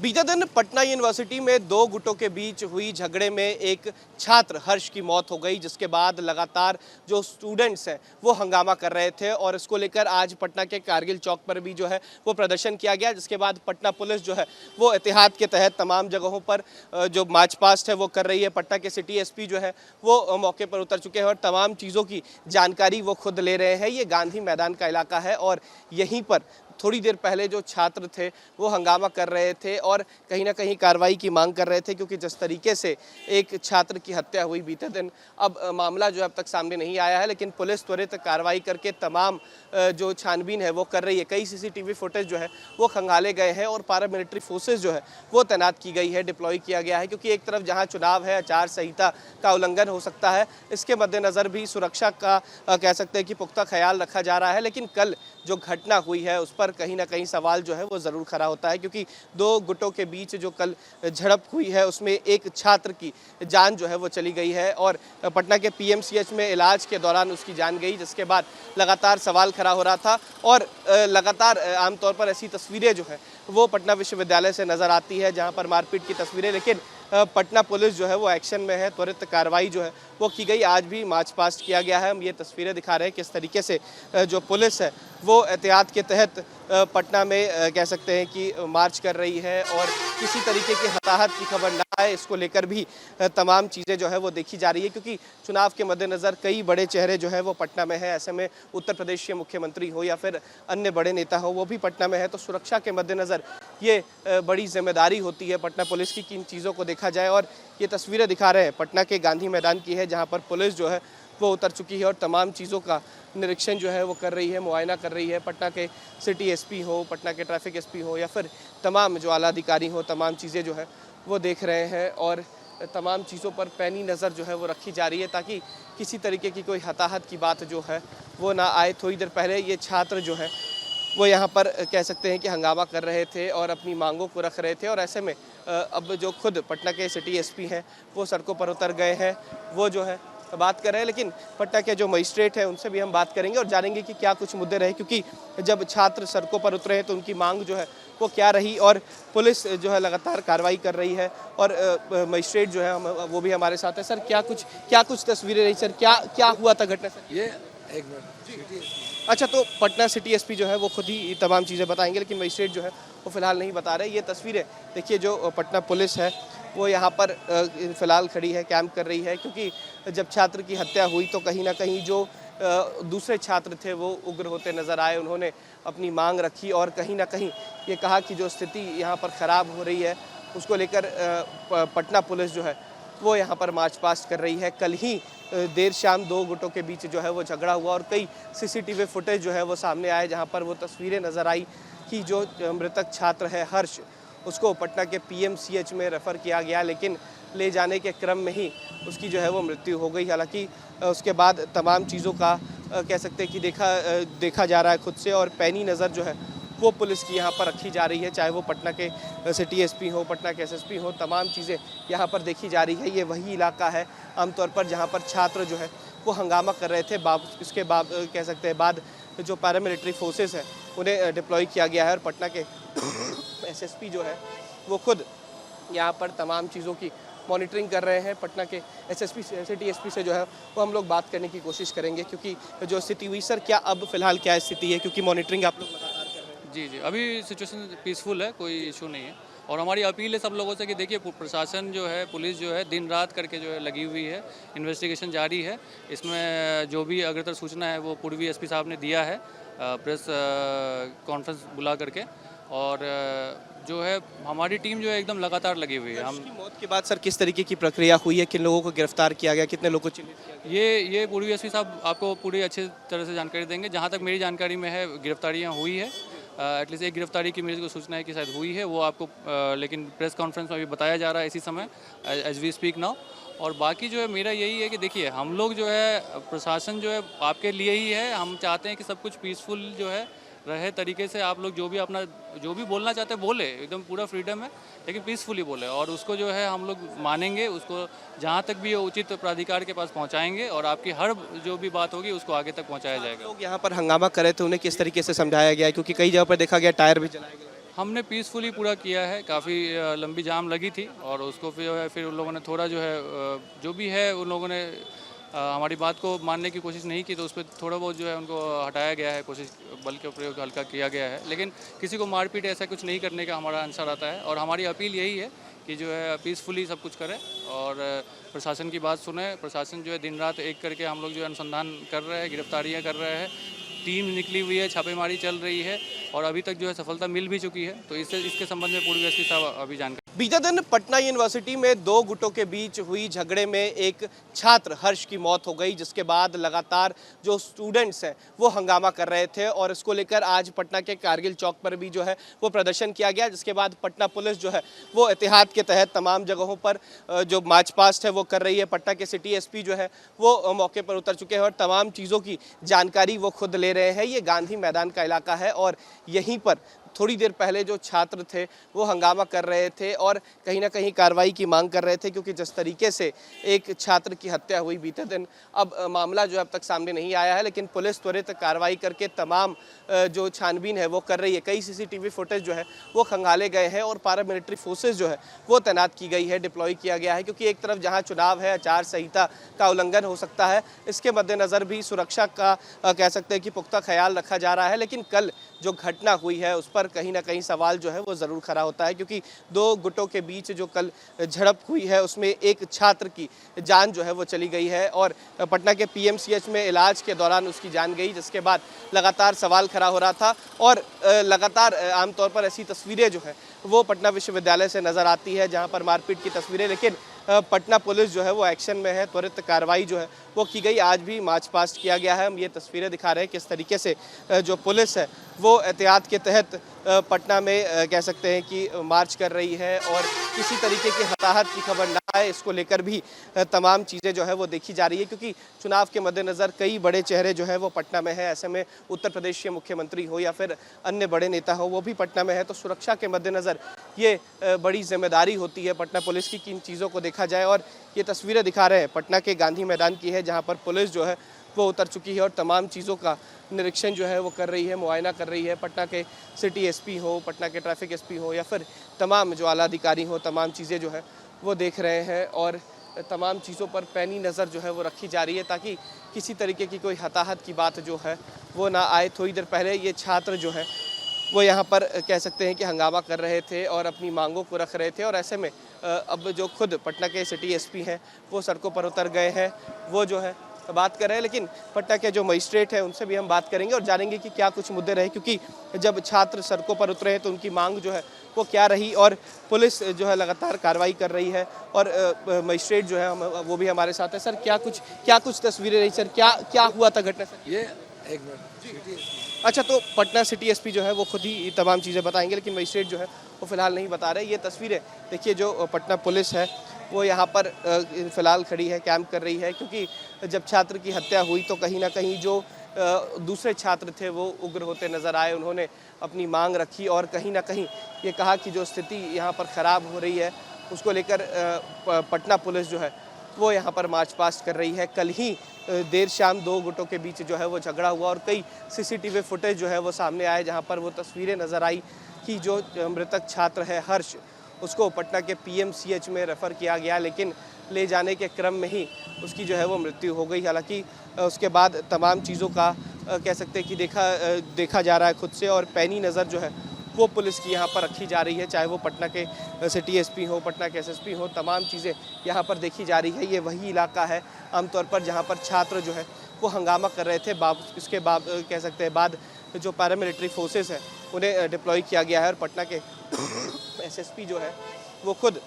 बीते दिन पटना यूनिवर्सिटी में दो गुटों के बीच हुई झगड़े में एक छात्र हर्ष की मौत हो गई, जिसके बाद लगातार जो स्टूडेंट्स हैं वो हंगामा कर रहे थे और इसको लेकर आज पटना के कारगिल चौक पर भी जो है वो प्रदर्शन किया गया। जिसके बाद पटना पुलिस जो है वो एहतियात के तहत तमाम जगहों पर जो मार्च पास्ट है वो कर रही है। पटना के सिटी एसपी जो है वो मौके पर उतर चुके हैं और तमाम चीज़ों की जानकारी वो खुद ले रहे हैं। ये गांधी मैदान का इलाका है और यहीं पर थोड़ी देर पहले जो छात्र थे वो हंगामा कर रहे थे और कहीं ना कहीं कार्रवाई की मांग कर रहे थे, क्योंकि जिस तरीके से एक छात्र की हत्या हुई बीते दिन, अब मामला जो अब तक सामने नहीं आया है, लेकिन पुलिस त्वरित कार्रवाई करके तमाम जो छानबीन है वो कर रही है। कई सीसीटीवी फुटेज जो है वो खंगाले गए हैं और पैरामिलिट्री फोर्सेज जो है वो तैनात की गई है, डिप्लॉय किया गया है, क्योंकि एक तरफ जहाँ चुनाव है, आचार संहिता का उल्लंघन हो सकता है, इसके मद्देनज़र भी सुरक्षा का कह सकते हैं कि पुख्ता ख्याल रखा जा रहा है। लेकिन कल जो घटना हुई है उस पर कहीं ना कहीं सवाल जो है वो ज़रूर खड़ा होता है, क्योंकि दो गुटों के बीच जो कल झड़प हुई है उसमें एक छात्र की जान जो है वो चली गई है और पटना के पीएमसीएच में इलाज के दौरान उसकी जान गई, जिसके बाद लगातार सवाल खड़ा हो रहा था। और लगातार आमतौर पर ऐसी तस्वीरें जो है वो पटना विश्वविद्यालय से नज़र आती है, जहाँ पर मारपीट की तस्वीरें, लेकिन पटना पुलिस जो है वो एक्शन में है, त्वरित कार्रवाई जो है वो की गई। आज भी मार्च पास्ट किया गया है। हम ये तस्वीरें दिखा रहे हैं किस तरीके से जो पुलिस है वो एहतियात के तहत पटना में कह सकते हैं कि मार्च कर रही है और किसी तरीके की हताहत की खबर ना आए, इसको लेकर भी तमाम चीज़ें जो है वो देखी जा रही है, क्योंकि चुनाव के मद्देनज़र कई बड़े चेहरे जो है वो पटना में है। ऐसे में उत्तर प्रदेश के मुख्यमंत्री हो या फिर अन्य बड़े नेता हो, वो भी पटना में है, तो सुरक्षा के मद्देनज़र ये बड़ी जिम्मेदारी होती है पटना पुलिस की कि इन चीज़ों को देखा जाए। और ये तस्वीरें दिखा रहे हैं पटना के गांधी मैदान की है, जहाँ पर पुलिस जो है वो उतर चुकी है और तमाम चीज़ों का निरीक्षण जो है वो कर रही है, मुआयना कर रही है। पटना के सिटी एसपी हो, पटना के ट्रैफिक एसपी हो या फिर तमाम जो आला अधिकारी हो, तमाम चीज़ें जो है वो देख रहे हैं और तमाम चीज़ों पर पैनी नज़र जो है वो रखी जा रही है, ताकि किसी तरीके की कोई हताहत की बात जो है वो ना आए। थोड़ी देर पहले ये छात्र जो है वो यहाँ पर कह सकते हैं कि हंगामा कर रहे थे और अपनी मांगों को रख रहे थे, और ऐसे में अब जो खुद पटना के सिटी एसपी हैं वो सड़कों पर उतर गए हैं, वो जो है बात कर रहे हैं। लेकिन पटना के जो मजिस्ट्रेट हैं उनसे भी हम बात करेंगे और जानेंगे कि क्या कुछ मुद्दे रहे, क्योंकि जब छात्र सड़कों पर उतरे हैं तो उनकी मांग जो है वो क्या रही और पुलिस जो है लगातार कार्रवाई कर रही है। और मजिस्ट्रेट जो है वो भी हमारे साथ है। सर, क्या कुछ तस्वीरें रही सर, क्या हुआ था घटना सर? ये एक मिनट। अच्छा, तो पटना सिटी एसपी जो है वो खुद ही तमाम चीज़ें बताएंगे, लेकिन मजिस्ट्रेट जो है वो फिलहाल नहीं बता रहे। ये तस्वीरें देखिए, जो पटना पुलिस है वो यहाँ पर फिलहाल खड़ी है, कैंप कर रही है, क्योंकि जब छात्र की हत्या हुई तो कहीं ना कहीं जो दूसरे छात्र थे वो उग्र होते नज़र आए। उन्होंने अपनी मांग रखी और कहीं ना कहीं ये कहा कि जो स्थिति यहाँ पर ख़राब हो रही है उसको लेकर पटना पुलिस जो है वो यहाँ पर मार्च पास्ट कर रही है। कल ही देर शाम दो गुटों के बीच जो है वो झगड़ा हुआ और कई सीसीटीवी फुटेज जो है वो सामने आए, जहाँ पर वो तस्वीरें नज़र आई कि जो मृतक छात्र है हर्ष, उसको पटना के पीएमसीएच में रेफ़र किया गया, लेकिन ले जाने के क्रम में ही उसकी जो है वो मृत्यु हो गई। हालांकि उसके बाद तमाम चीज़ों का कह सकते हैं कि देखा जा रहा है खुद से, और पैनी नज़र जो है वो पुलिस की यहाँ पर रखी जा रही है, चाहे वो पटना के सिटी एसपी हो, पटना के एसएसपी हो, तमाम चीज़ें यहाँ पर देखी जा रही है। ये वही इलाका है आमतौर पर जहाँ पर छात्र जो है वो हंगामा कर रहे थे। इसके बाद कह सकते हैं बाद जो पैरामिलिट्री फोर्सेस हैं उन्हें डिप्लॉय किया गया है और पटना के एसएसपी जो है वो खुद यहाँ पर तमाम चीज़ों की मॉनिटरिंग कर रहे हैं। पटना के एसएसपी सिटी एसपी से जो है वो हम लोग बात करने की कोशिश करेंगे, क्योंकि जो स्थिति हुई सर, क्या अब फिलहाल क्या स्थिति है, क्योंकि मॉनिटरिंग आप लोग लगातार कर रहे हैं? जी, अभी सिचुएशन पीसफुल है, कोई इशू नहीं है। और हमारी अपील है सब लोगों से कि देखिए, प्रशासन जो है, पुलिस जो है, दिन रात करके जो है लगी हुई है, इन्वेस्टिगेशन जारी है। इसमें जो भी अग्रतर सूचना है वो पूर्वी एसपी साहब ने दिया है प्रेस कॉन्फ्रेंस बुला करके, और जो है हमारी टीम जो है एकदम लगातार लगी हुई है। हम मौत के बाद सर किस तरीके की प्रक्रिया हुई है, किन लोगों को गिरफ्तार किया गया, कितने लोगों को चिन्हित किया गया? ये पूर्वी एसपी साहब आपको पूरी अच्छी तरह से जानकारी देंगे। जहाँ तक मेरी जानकारी में है, गिरफ्तारियाँ हुई है, एटलीस्ट एक गिरफ्तारी की मेरे को सूचना है कि शायद हुई है, वो आपको लेकिन प्रेस कॉन्फ्रेंस में अभी बताया जा रहा है इसी समय, एज वी स्पीक नाउ। और बाकी जो है मेरा यही है कि देखिए, हम लोग जो है, प्रशासन जो है आपके लिए ही है। हम चाहते हैं कि सब कुछ पीसफुल जो है रहे तरीके से। आप लोग जो भी बोलना चाहते हैं बोले, एकदम पूरा फ्रीडम है, लेकिन पीसफुली बोले, और उसको जो है हम लोग मानेंगे, उसको जहाँ तक भी उचित प्राधिकार के पास पहुँचाएंगे और आपकी हर जो भी बात होगी उसको आगे तक पहुँचाया जाएगा। लोग यहाँ पर हंगामा करे थे, उन्हें किस तरीके से समझाया गया है, क्योंकि कई जगह पर देखा गया टायर भी जलाए गए? हमने पीसफुली पूरा किया है। काफ़ी लंबी जाम लगी थी और उसको फिर उन लोगों ने थोड़ा जो है जो भी है उन लोगों ने हमारी बात को मानने की कोशिश नहीं की, तो उस पर थोड़ा बहुत जो है उनको हटाया गया है, कोशिश बल के प्रयोग हल्का किया गया है। लेकिन किसी को मारपीट ऐसा कुछ नहीं करने का हमारा आंसर आता है और हमारी अपील यही है कि जो है पीसफुली सब कुछ करें और प्रशासन की बात सुने। प्रशासन जो है दिन रात एक करके हम लोग जो है अनुसंधान कर रहे हैं, गिरफ्तारियाँ कर रहे हैं, टीम निकली हुई है, छापेमारी चल रही है और अभी तक जो है सफलता मिल भी चुकी है। तो इसके संबंध में पूर्व एसपी साहब अभी जानकारी। बीते दिन पटना यूनिवर्सिटी में दो गुटों के बीच हुई झगड़े में एक छात्र हर्ष की मौत हो गई, जिसके बाद लगातार जो स्टूडेंट्स हैं वो हंगामा कर रहे थे और इसको लेकर आज पटना के कारगिल चौक पर भी जो है वो प्रदर्शन किया गया, जिसके बाद पटना पुलिस जो है वो एहतियात के तहत तमाम जगहों पर जो मार्च पास्ट है वो कर रही है। पटना के सिटी एसपी जो है वो मौके पर उतर चुके हैं और तमाम चीज़ों की जानकारी वो खुद ले रहे हैं। ये गांधी मैदान का इलाका है और यहीं पर थोड़ी देर पहले जो छात्र थे वो हंगामा कर रहे थे और कहीं ना कहीं कार्रवाई की मांग कर रहे थे, क्योंकि जिस तरीके से एक छात्र की हत्या हुई बीते दिन, अब मामला जो अब तक सामने नहीं आया है, लेकिन पुलिस त्वरित कार्रवाई करके तमाम जो छानबीन है वो कर रही है। कई सीसीटीवी फुटेज जो है वो खंगाले गए हैं और पारामिलिट्री फोर्सेज जो है वो तैनात की गई है, डिप्लॉय किया गया है, क्योंकि एक तरफ जहाँ चुनाव है, आचार संहिता का उल्लंघन हो सकता है, इसके मद्देनज़र भी सुरक्षा का कह सकते हैं कि पुख्ता ख्याल रखा जा रहा है। लेकिन कल जो घटना हुई है उस पर कहीं ना कहीं सवाल जो है वो ज़रूर खड़ा होता है, क्योंकि दो गुटों के बीच जो कल झड़प हुई है उसमें एक छात्र की जान जो है वो चली गई है और पटना के पीएमसीएच में इलाज के दौरान उसकी जान गई, जिसके बाद लगातार सवाल खड़ा हो रहा था और लगातार आमतौर पर ऐसी तस्वीरें जो है वो पटना विश्वविद्यालय से नज़र आती है, जहाँ पर मारपीट की तस्वीरें। लेकिन पटना पुलिस जो है वो एक्शन में है, त्वरित कार्रवाई जो है वो की गई। आज भी मार्च पास्ट किया गया है। हम ये तस्वीरें दिखा रहे हैं किस तरीके से जो पुलिस है वो एहतियात के तहत पटना में कह सकते हैं कि मार्च कर रही है और किसी तरीके की हताहत की खबर ना आए, इसको लेकर भी तमाम चीज़ें जो है वो देखी जा रही है, क्योंकि चुनाव के मद्देनज़र कई बड़े चेहरे जो है वो पटना में है। ऐसे में उत्तर प्रदेश के मुख्यमंत्री हो या फिर अन्य बड़े नेता हो, वो भी पटना में है, तो सुरक्षा के मद्देनज़र ये बड़ी जिम्मेदारी होती है पटना पुलिस की कि इन चीज़ों को देखा जाए। और ये तस्वीरें दिखा रहे हैं पटना के गांधी मैदान की है, जहाँ पर पुलिस जो है वो उतर चुकी है और तमाम चीज़ों का निरीक्षण जो है वो कर रही है, मुआयना कर रही है। पटना के सिटी एसपी हो, पटना के ट्रैफिक एसपी हो या फिर तमाम जो आला अधिकारी हो, तमाम चीज़ें जो है वो देख रहे हैं और तमाम चीज़ों पर पैनी नज़र जो है वो रखी जा रही है, ताकि किसी तरीके की कोई हताहत की बात जो है वो ना आए। थोड़ी देर पहले ये छात्र जो है वो यहाँ पर कह सकते हैं कि हंगामा कर रहे थे और अपनी मांगों को रख रहे थे और ऐसे में अब जो खुद पटना के सिटी एसपी हैं वो सड़कों पर उतर गए हैं, वो जो है बात कर रहे हैं। लेकिन पटना के जो मजिस्ट्रेट हैं उनसे भी हम बात करेंगे और जानेंगे कि क्या कुछ मुद्दे रहे, क्योंकि जब छात्र सड़कों पर उतरे हैं तो उनकी मांग जो है वो क्या रही और पुलिस जो है लगातार कार्रवाई कर रही है और मजिस्ट्रेट जो है वो भी हमारे साथ है। सर क्या कुछ तस्वीरें रही सर, क्या हुआ था घटना सर? ये एक मिनट। अच्छा, तो पटना सिटी एसपी जो है वो खुद ही तमाम चीज़ें बताएंगे, लेकिन मजिस्ट्रेट जो है वो फिलहाल नहीं बता रहे। ये तस्वीरें देखिए, जो पटना पुलिस है वो यहाँ पर फ़िलहाल खड़ी है, कैंप कर रही है, क्योंकि जब छात्र की हत्या हुई तो कहीं ना कहीं जो दूसरे छात्र थे वो उग्र होते नज़र आए। उन्होंने अपनी मांग रखी और कहीं ना कहीं ये कहा कि जो स्थिति यहाँ पर ख़राब हो रही है उसको लेकर पटना पुलिस जो है वो यहाँ पर मार्च पास्ट कर रही है। कल ही देर शाम दो गुटों के बीच जो है वो झगड़ा हुआ और कई सीसीटीवी फुटेज जो है वो सामने आए, जहाँ पर वो तस्वीरें नज़र आई कि जो मृतक छात्र है हर्ष, उसको पटना के पीएमसीएच में रेफ़र किया गया, लेकिन ले जाने के क्रम में ही उसकी जो है वो मृत्यु हो गई। हालांकि उसके बाद तमाम चीज़ों का कह सकते हैं कि देखा जा रहा है खुद से और पैनी नज़र जो है वो पुलिस की यहाँ पर रखी जा रही है, चाहे वो पटना के सिटी एसपी हो, पटना के एसएसपी हो, तमाम चीज़ें यहाँ पर देखी जा रही है। ये वही इलाका है आमतौर पर जहाँ पर छात्र जो है वो हंगामा कर रहे थे। इसके बाद कह सकते हैं बाद जो पैरामिलिट्री फोर्सेस हैं उन्हें डिप्लॉय किया गया है और पटना के एसएसपी जो है वो खुद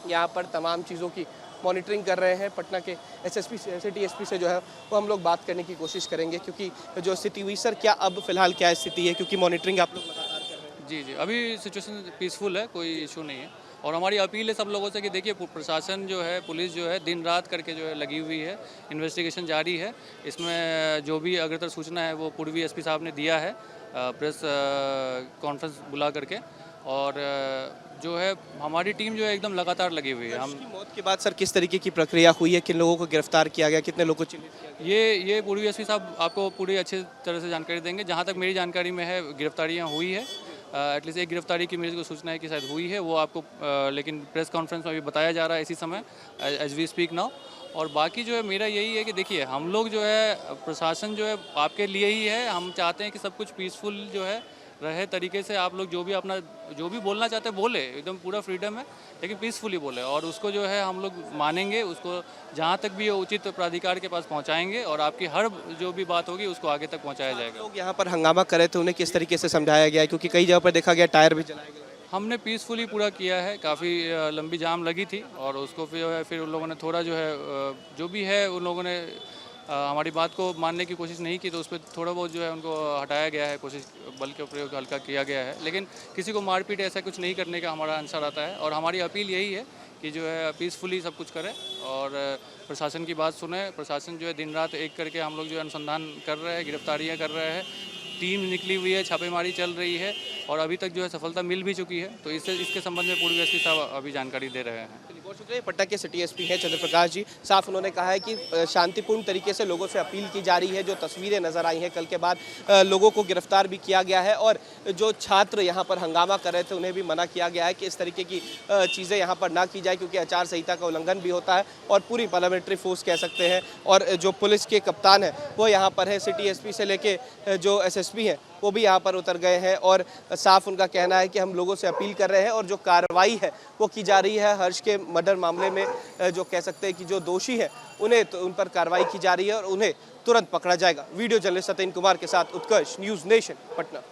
यहाँ पर तमाम चीज़ों की मॉनिटरिंग कर रहे हैं। पटना के एसएसपी सिटी एसपी से जो है वो हम लोग बात करने की कोशिश करेंगे, क्योंकि जो स्थिति हुई सर, क्या अब फिलहाल क्या स्थिति है, क्योंकि मॉनिटरिंग आप लोग लगातार कर रहे हैं? जी, अभी सिचुएशन पीसफुल है, कोई इशू नहीं है और हमारी अपील है सब लोगों से कि देखिए प्रशासन जो है, पुलिस जो है दिन रात करके जो है लगी हुई है, इन्वेस्टिगेशन जारी है। इसमें जो भी अग्रतर सूचना है वो पूर्वी एसपी साहब ने दिया है प्रेस कॉन्फ्रेंस बुला करके, और जो है हमारी टीम जो है एकदम लगातार लगी हुई है। हम मौत के बाद सर किस तरीके की प्रक्रिया हुई है, किन लोगों को गिरफ्तार किया गया, कितने लोगों को चिन्हित किया गया? ये पूर्वी एसपी साहब आपको पूरी अच्छी तरह से जानकारी देंगे। जहाँ तक मेरी जानकारी में है गिरफ्तारियाँ हुई है एटलीस्ट एक गिरफ्तारी की मेरे को सूचना है कि शायद हुई है, वो आपको लेकिन प्रेस कॉन्फ्रेंस में अभी बताया जा रहा है इसी समय एज वी स्पीक नाउ। और बाकी जो है मेरा यही है कि देखिए हम लोग जो है प्रशासन जो है आपके लिए ही है, हम चाहते हैं कि सब कुछ पीसफुल जो है रहे तरीके से। आप लोग जो भी अपना जो भी बोलना चाहते हैं बोले, एकदम पूरा फ्रीडम है, लेकिन पीसफुली बोले और उसको जो है हम लोग मानेंगे, उसको जहाँ तक भी उचित प्राधिकार के पास पहुँचाएंगे और आपकी हर जो भी बात होगी उसको आगे तक पहुँचाया जाएगा। लोग यहाँ पर हंगामा कर रहे थे, उन्हें किस तरीके से समझाया गया है? क्योंकि कई जगह पर देखा गया टायर भी जलाए गए। हमने पीसफुली पूरा किया है, काफ़ी लंबी जाम लगी थी और उसको फिर उन लोगों ने थोड़ा जो है जो भी है उन लोगों ने हमारी बात को मानने की कोशिश नहीं की, तो उस पर थोड़ा बहुत जो है उनको हटाया गया है, कोशिश बल के प्रयोग हल्का किया गया है, लेकिन किसी को मारपीट ऐसा कुछ नहीं करने का हमारा आंसर आता है। और हमारी अपील यही है कि जो है पीसफुली सब कुछ करें और प्रशासन की बात सुने। प्रशासन जो है दिन रात एक करके हम लोग जो है अनुसंधान कर रहे हैं, गिरफ्तारियाँ कर रहे हैं, टीम निकली हुई है, छापेमारी चल रही है और अभी तक जो है सफलता मिल भी चुकी है। तो इसके संबंध में पूर्व एसपी साहब अभी जानकारी दे रहे हैं। बहुत शुक्रिया। पटना के सिटी एसपी हैं चंद्र प्रकाश जी। साफ उन्होंने कहा है कि शांतिपूर्ण तरीके से लोगों से अपील की जा रही है। जो तस्वीरें नजर आई हैं कल के बाद लोगों को गिरफ्तार भी किया गया है और जो छात्र यहाँ पर हंगामा कर रहे थे उन्हें भी मना किया गया है कि इस तरीके की चीज़ें यहाँ पर ना की जाए, क्योंकि आचार संहिता का उल्लंघन भी होता है और पूरी पार्लियामेंट्री फोर्स कह सकते हैं। और जो पुलिस के कप्तान हैं वो यहाँ पर है, सिटी एसपी से लेके जो एसएसपी हैं वो भी यहाँ पर उतर गए हैं और साफ उनका कहना है कि हम लोगों से अपील कर रहे हैं और जो कार्रवाई है वो की जा रही है। हर्ष के मर्डर मामले में जो कह सकते हैं कि जो दोषी हैं उन्हें तो उन पर कार्रवाई की जा रही है और उन्हें तुरंत पकड़ा जाएगा। वीडियो जर्नलिस्ट सत्येंद्र कुमार के साथ उत्कर्ष, न्यूज़ नेशन, पटना।